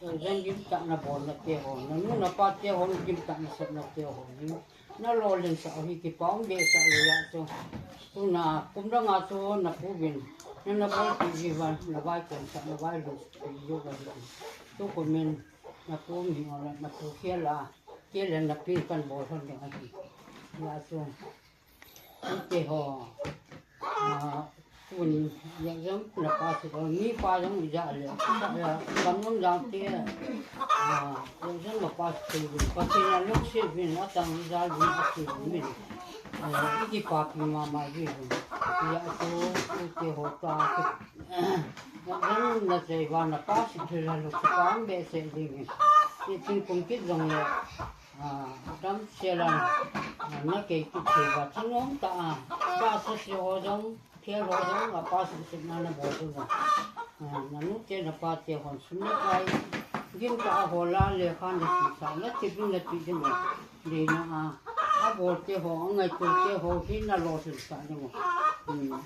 dân kim tặng là bồn là tiêu hồn nó nu là pa tiêu hồn kim tặng là sập là tiêu hồn nó lo lên sợ thì cái bóng để sợ là cho tu na cũng đang ngã tu na phú bình nên là bồn thì gì vậy là vai còn sợ là vai lụt thì vô cái gì tu của mình là phú mình là phú kia là pin căn bồn hơn được gì là cho cái hồ quân yang giống là pa sự nghĩ pa giống dạ là bắn ngón giang tia yang giống là pa sự là lúc xưa mình nó tăng ra vì sự mình cái pa mà gì dạ tôi cái hồ ta yang là gì và là pa sự là lúc sáng bé sẽ gì cái tin cũng biết rằng là đám xe là nó cái và chúng nó ta ba số hồ giống theo rồi đó là pa sự là nó bỏ rồi là lúc trên là pa tiêu hồn xuống nước ai kim cả hồ la lệ khan là chỉ sao nó chỉ biết là chỉ thế mà để nó bộ tiêu hồ ngày tiêu hồ khi là lo sự sao nhưng mà